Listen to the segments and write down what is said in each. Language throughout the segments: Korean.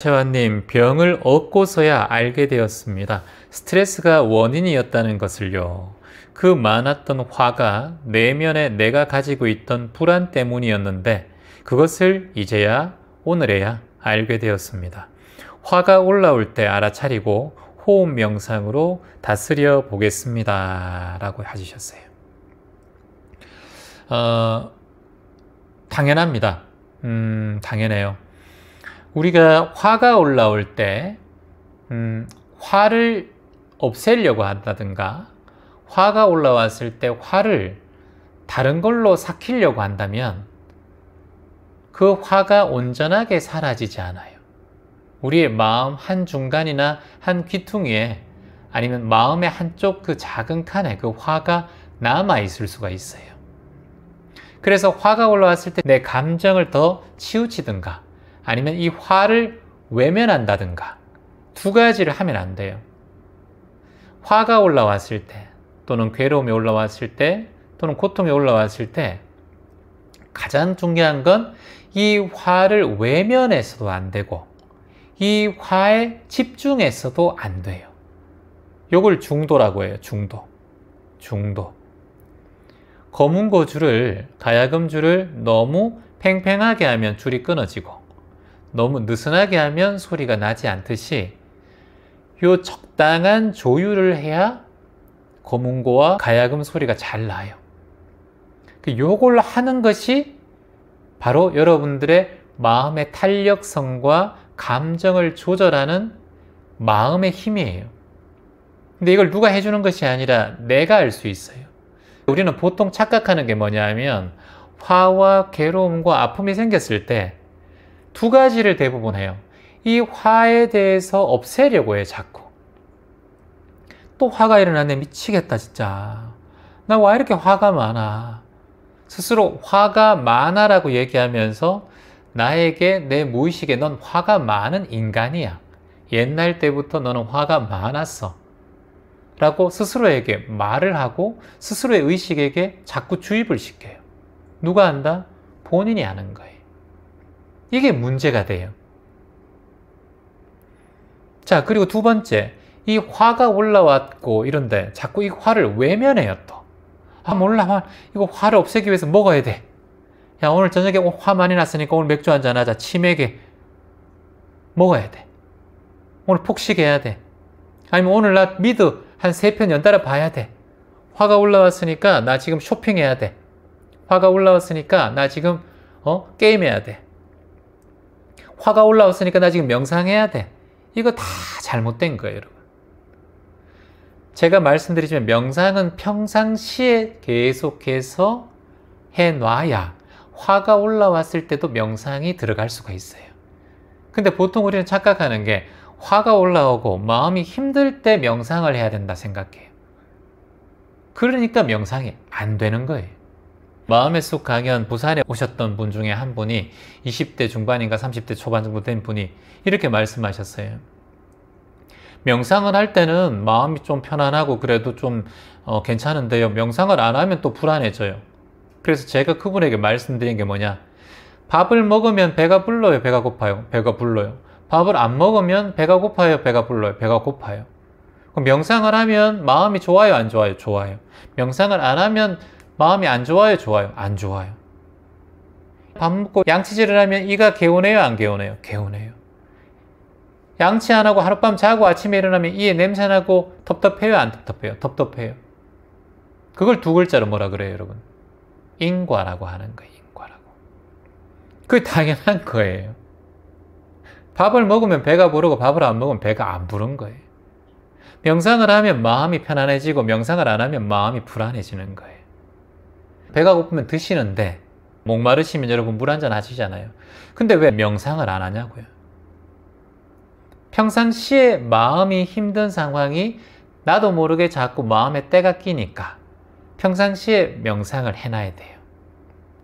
채화님, 병을 얻고서야 알게 되었습니다. 스트레스가 원인이었다는 것을요. 그 많았던 화가 내면에 내가 가지고 있던 불안 때문이었는데 그것을 이제야 오늘에야 알게 되었습니다. 화가 올라올 때 알아차리고 호흡 명상으로 다스려 보겠습니다. 라고 해주셨어요. 당연합니다. 당연해요. 우리가 화가 올라올 때 화를 없애려고 한다든가 화가 올라왔을 때 화를 다른 걸로 삭히려고 한다면 그 화가 온전하게 사라지지 않아요. 우리의 마음 한중간이나 한 귀퉁이에 아니면 마음의 한쪽 그 작은 칸에 그 화가 남아 있을 수가 있어요. 그래서 화가 올라왔을 때 내 감정을 더 치우치든가 아니면 이 화를 외면한다든가 두 가지를 하면 안 돼요. 화가 올라왔을 때 또는 괴로움이 올라왔을 때 또는 고통이 올라왔을 때 가장 중요한 건 이 화를 외면해서도 안 되고 이 화에 집중해서도 안 돼요. 요걸 중도라고 해요. 중도. 검은고 줄을, 가야금 줄을 너무 팽팽하게 하면 줄이 끊어지고 너무 느슨하게 하면 소리가 나지 않듯이 요 적당한 조율을 해야 검은고와 가야금 소리가 잘 나요. 요걸 하는 것이 바로 여러분들의 마음의 탄력성과 감정을 조절하는 마음의 힘이에요. 근데 이걸 누가 해주는 것이 아니라 내가 알 수 있어요. 우리는 보통 착각하는 게 뭐냐면 화와 괴로움과 아픔이 생겼을 때 두 가지를 대부분 해요. 이 화에 대해서 없애려고 해요. 자꾸. 또 화가 일어나네. 미치겠다 진짜. 나 왜 이렇게 화가 많아. 스스로 화가 많아라고 얘기하면서 나에게 내 무의식에 넌 화가 많은 인간이야. 옛날 때부터 너는 화가 많았어. 라고 스스로에게 말을 하고 스스로의 의식에게 자꾸 주입을 시켜요. 누가 한다? 본인이 하는 거예요. 이게 문제가 돼요. 자, 그리고 두 번째, 이 화가 올라왔고 이런데 자꾸 이 화를 외면해요 또. 아 몰라, 이거 화를 없애기 위해서 먹어야 돼. 야 오늘 저녁에 화 많이 났으니까 오늘 맥주 한잔 하자. 치맥에 먹어야 돼. 오늘 폭식해야 돼. 아니면 오늘 나 미드 한 3편 연달아 봐야 돼. 화가 올라왔으니까 나 지금 쇼핑해야 돼. 화가 올라왔으니까 나 지금 게임해야 돼. 화가 올라왔으니까 나 지금 명상해야 돼. 이거 다 잘못된 거예요, 여러분. 제가 말씀드리지만 명상은 평상시에 계속해서 해놔야 화가 올라왔을 때도 명상이 들어갈 수가 있어요. 근데 보통 우리는 착각하는 게 화가 올라오고 마음이 힘들 때 명상을 해야 된다 생각해요. 그러니까 명상이 안 되는 거예요. 마음의 숲 강연 부산에 오셨던 분 중에 한 분이 20대 중반인가 30대 초반 정도 된 분이 이렇게 말씀하셨어요. 명상을 할 때는 마음이 좀 편안하고 그래도 좀 괜찮은데요. 명상을 안 하면 또 불안해져요. 그래서 제가 그분에게 말씀드린 게 뭐냐. 밥을 먹으면 배가 불러요. 배가 고파요. 배가 불러요. 밥을 안 먹으면 배가 고파요. 배가 불러요. 배가 고파요. 그럼 명상을 하면 마음이 좋아요. 안 좋아요? 좋아요. 명상을 안 하면 마음이 안 좋아요? 좋아요? 안 좋아요. 밥 먹고 양치질을 하면 이가 개운해요? 안 개운해요? 개운해요. 양치 안 하고 하룻밤 자고 아침에 일어나면 이에 냄새나고 텁텁해요? 안 텁텁해요? 텁텁해요. 그걸 두 글자로 뭐라 그래요, 여러분? 인과라고 하는 거예요. 인과라고. 그게 당연한 거예요. 밥을 먹으면 배가 부르고 밥을 안 먹으면 배가 안 부른 거예요. 명상을 하면 마음이 편안해지고 명상을 안 하면 마음이 불안해지는 거예요. 배가 고프면 드시는데 목마르시면 여러분 물 한잔 하시잖아요. 근데 왜 명상을 안 하냐고요. 평상시에 마음이 힘든 상황이 나도 모르게 자꾸 마음에 때가 끼니까 평상시에 명상을 해놔야 돼요.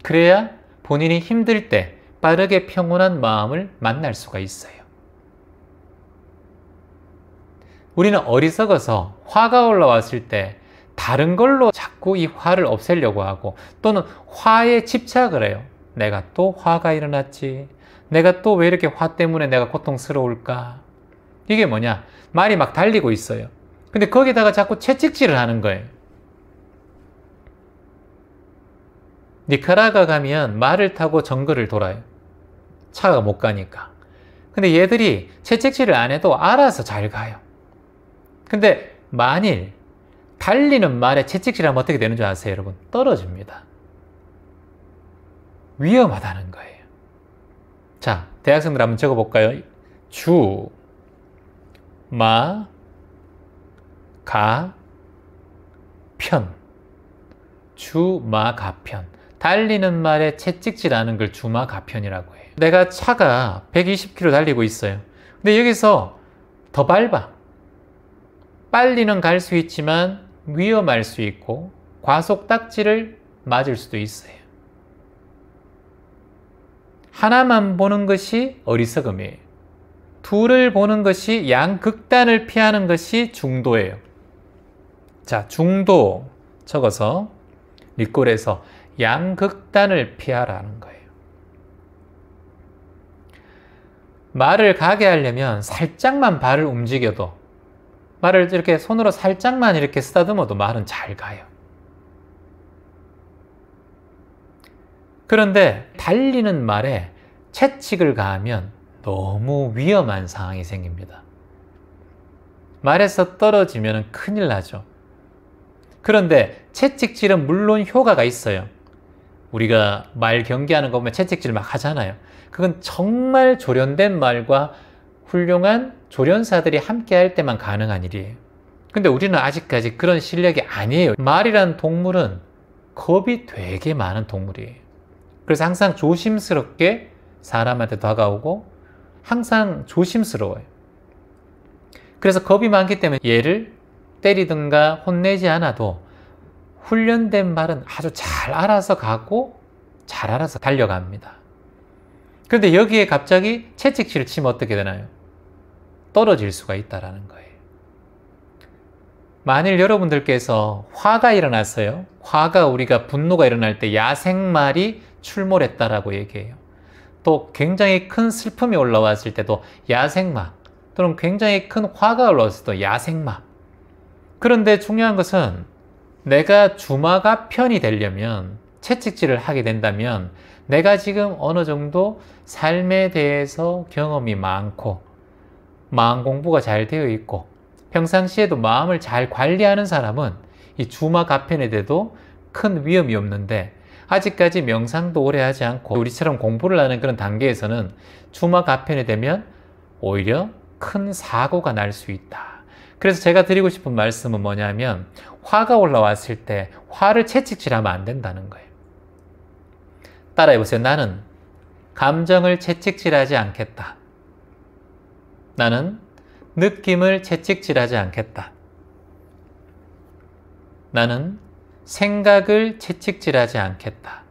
그래야 본인이 힘들 때 빠르게 평온한 마음을 만날 수가 있어요. 우리는 어리석어서 화가 올라왔을 때 다른 걸로 자꾸 이 화를 없애려고 하고 또는 화에 집착을 해요. 내가 또 화가 일어났지. 내가 또 왜 이렇게 화 때문에 내가 고통스러울까? 이게 뭐냐? 말이 막 달리고 있어요. 근데 거기다가 자꾸 채찍질을 하는 거예요. 니카라과 가면 말을 타고 정글을 돌아요. 차가 못 가니까. 근데 얘들이 채찍질을 안 해도 알아서 잘 가요. 근데 만일 달리는 말에 채찍질하면 어떻게 되는 줄 아세요, 여러분? 떨어집니다. 위험하다는 거예요. 자, 대학생들 한번 적어볼까요? 주, 마, 가, 편. 주, 마, 가, 편. 달리는 말에 채찍질하는 걸 주마, 가, 편이라고 해요. 내가 차가 120km 달리고 있어요. 근데 여기서 더 밟아. 빨리는 갈 수 있지만 위험할 수 있고 과속 딱지를 맞을 수도 있어요. 하나만 보는 것이 어리석음이에요. 둘을 보는 것이 양극단을 피하는 것이 중도예요. 자, 중도 적어서 밑골에서 양극단을 피하라는 거예요. 말을 가게 하려면 살짝만 발을 움직여도, 말을 이렇게 손으로 살짝만 이렇게 쓰다듬어도 말은 잘 가요. 그런데 달리는 말에 채찍을 가하면 너무 위험한 상황이 생깁니다. 말에서 떨어지면 큰일 나죠. 그런데 채찍질은 물론 효과가 있어요. 우리가 말 경기하는 거 보면 채찍질 막 하잖아요. 그건 정말 조련된 말과 훌륭한 조련사들이 함께 할 때만 가능한 일이에요. 근데 우리는 아직까지 그런 실력이 아니에요. 말이란 동물은 겁이 되게 많은 동물이에요. 그래서 항상 조심스럽게 사람한테 다가오고 항상 조심스러워요. 그래서 겁이 많기 때문에 얘를 때리든가 혼내지 않아도 훈련된 말은 아주 잘 알아서 가고 잘 알아서 달려갑니다. 그런데 여기에 갑자기 채찍질을 치면 어떻게 되나요? 떨어질 수가 있다는 거예요. 만일 여러분들께서 화가 일어났어요. 화가 우리가 분노가 일어날 때 야생말이 출몰했다라고 얘기해요. 또 굉장히 큰 슬픔이 올라왔을 때도 야생마, 또는 굉장히 큰 화가 올라왔을 때도 야생마. 그런데 중요한 것은 내가 주마가 편이 되려면, 채찍질을 하게 된다면 내가 지금 어느 정도 삶에 대해서 경험이 많고 마음 공부가 잘 되어 있고 평상시에도 마음을 잘 관리하는 사람은 이 주마 가편에 대도 큰 위험이 없는데, 아직까지 명상도 오래 하지 않고 우리처럼 공부를 하는 그런 단계에서는 주마 가편이 되면 오히려 큰 사고가 날 수 있다. 그래서 제가 드리고 싶은 말씀은 뭐냐면, 화가 올라왔을 때 화를 채찍질하면 안 된다는 거예요. 따라해보세요. 나는 감정을 채찍질하지 않겠다. 나는 느낌을 채찍질하지 않겠다. 나는 생각을 채찍질하지 않겠다.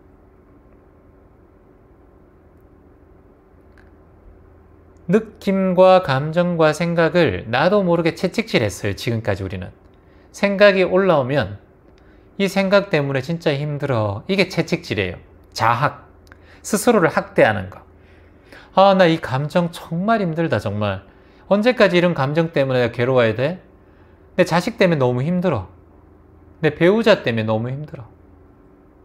느낌과 감정과 생각을 나도 모르게 채찍질했어요. 지금까지 우리는. 생각이 올라오면 이 생각 때문에 진짜 힘들어. 이게 채찍질이에요. 자학. 스스로를 학대하는 거. 아, 나 이 감정 정말 힘들다. 정말. 언제까지 이런 감정 때문에 내가 괴로워야 돼? 내 자식 때문에 너무 힘들어. 내 배우자 때문에 너무 힘들어.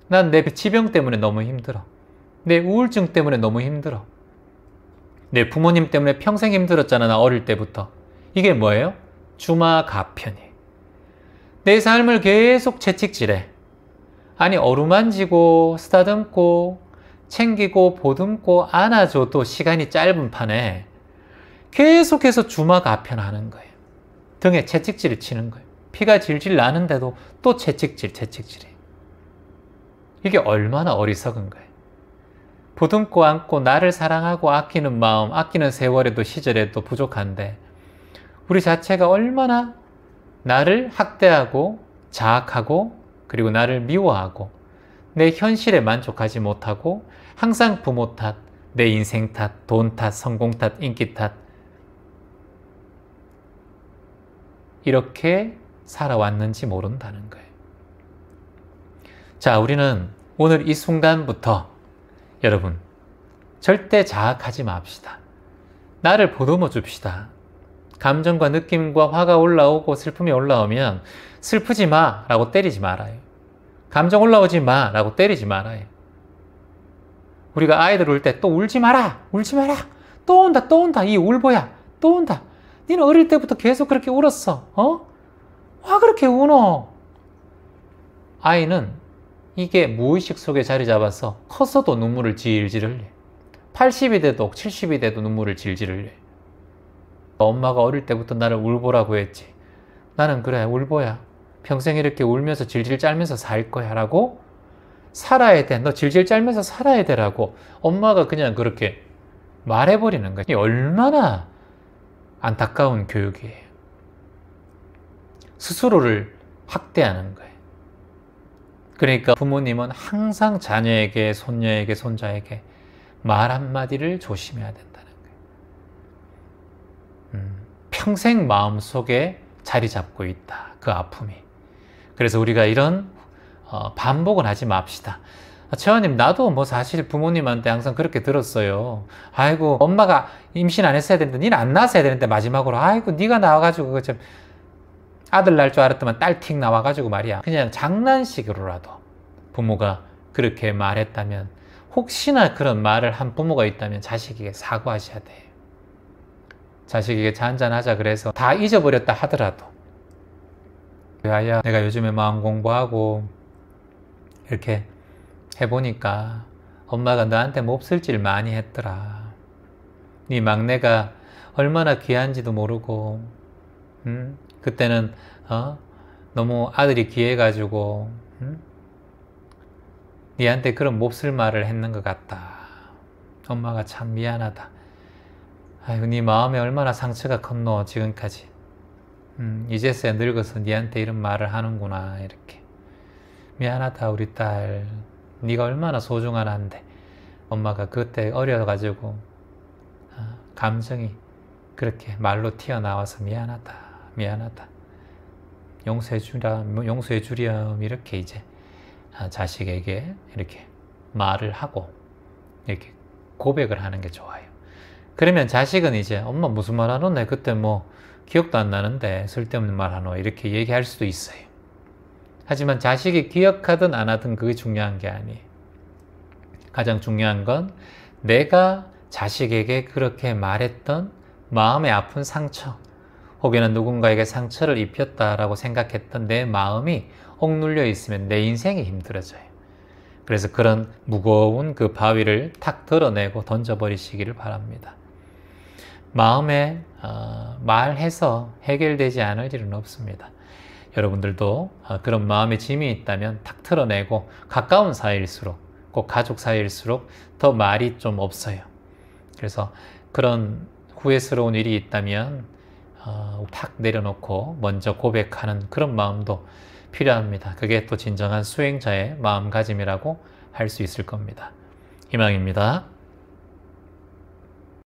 난 내 지병 때문에 너무 힘들어. 내 우울증 때문에 너무 힘들어. 내 부모님 때문에 평생 힘들었잖아. 나 어릴 때부터. 이게 뭐예요? 주마가편이. 내 삶을 계속 채찍질해. 아니, 어루만지고 쓰다듬고 챙기고 보듬고 안아줘도 시간이 짧은 판에 계속해서 주마가편 하는 거예요. 등에 채찍질을 치는 거예요. 피가 질질 나는데도 또 채찍질해. 이게 얼마나 어리석은 거예요. 보듬고 안고 나를 사랑하고 아끼는 마음, 아끼는 세월에도 시절에도 부족한데 우리 자체가 얼마나 나를 학대하고 자학하고 그리고 나를 미워하고 내 현실에 만족하지 못하고 항상 부모 탓, 내 인생 탓, 돈 탓, 성공 탓, 인기 탓 이렇게 살아왔는지 모른다는 거예요. 자, 우리는 오늘 이 순간부터 여러분 절대 자학하지 맙시다. 나를 보듬어 줍시다. 감정과 느낌과 화가 올라오고 슬픔이 올라오면 슬프지 마 라고 때리지 말아요. 감정 올라오지 마 라고 때리지 말아요. 우리가 아이들 울 때 또 울지 마라, 울지 마라, 또 온다, 또 온다, 이 울보야, 또 온다. 니는 어릴 때부터 계속 그렇게 울었어. 와 그렇게 우노. 아이는 이게 무의식 속에 자리 잡아서 커서도 눈물을 질질 흘려. 80이 돼도 70이 돼도 눈물을 질질 흘려. 엄마가 어릴 때부터 나를 울보라고 했지. 나는 그래 울보야. 평생 이렇게 울면서 질질 짤면서 살 거야 라고 살아야 돼. 너 질질 짤면서 살아야 돼 라고 엄마가 그냥 그렇게 말해버리는 거야. 얼마나 안타까운 교육이에요. 스스로를 학대하는 거예요. 그러니까 부모님은 항상 자녀에게, 손녀에게, 손자에게 말 한마디를 조심해야 된다는 거예요. 평생 마음속에 자리 잡고 있다. 그 아픔이. 그래서 우리가 이런 반복은 하지 맙시다. 채원님, 나도 뭐 사실 부모님한테 항상 그렇게 들었어요. 아이고, 엄마가 임신 안 했어야 되는데, 니는 안 낳았어야 되는데, 마지막으로, 아이고, 니가 나와가지고, 그 좀, 아들 날 줄 알았더만 딸 틱 나와가지고 말이야. 그냥 장난식으로라도 부모가 그렇게 말했다면, 혹시나 그런 말을 한 부모가 있다면 자식에게 사과하셔야 돼요. 자식에게 잔잔하자 그래서 다 잊어버렸다 하더라도, 야야, 내가 요즘에 마음 공부하고, 이렇게 해보니까 엄마가 너한테 몹쓸 많이 했더라. 네 막내가 얼마나 귀한지도 모르고 그때는 너무 아들이 귀해가지고 네한테 그런 몹쓸 말을 했는 것 같다. 엄마가 참 미안하다. 아이고 네 마음에 얼마나 상처가 컸노 지금까지. 이제서야 늙어서 네한테 이런 말을 하는구나. 이렇게 미안하다 우리 딸. 네가 얼마나 소중한데 엄마가 그때 어려가지고 감정이 그렇게 말로 튀어나와서 미안하다 미안하다 용서해 주렴 이렇게 이제 자식에게 이렇게 말을 하고 이렇게 고백을 하는 게 좋아요. 그러면 자식은 이제 엄마 무슨 말 하노? 내 그때 뭐 기억도 안 나는데 쓸데없는 말 하노? 이렇게 얘기할 수도 있어요. 하지만 자식이 기억하든 안 하든 그게 중요한 게 아니에요. 가장 중요한 건 내가 자식에게 그렇게 말했던 마음의 아픈 상처, 혹여나 누군가에게 상처를 입혔다라고 생각했던 내 마음이 억눌려 있으면 내 인생이 힘들어져요. 그래서 그런 무거운 그 바위를 탁 드러내고 던져버리시기를 바랍니다. 마음에 말해서 해결되지 않을 일은 없습니다. 여러분들도 그런 마음의 짐이 있다면 탁 털어내고 가까운 사이일수록 꼭 가족 사이일수록 더 말이 좀 없어요. 그래서 그런 후회스러운 일이 있다면 탁 내려놓고 먼저 고백하는 그런 마음도 필요합니다. 그게 또 진정한 수행자의 마음가짐이라고 할 수 있을 겁니다. 희망입니다.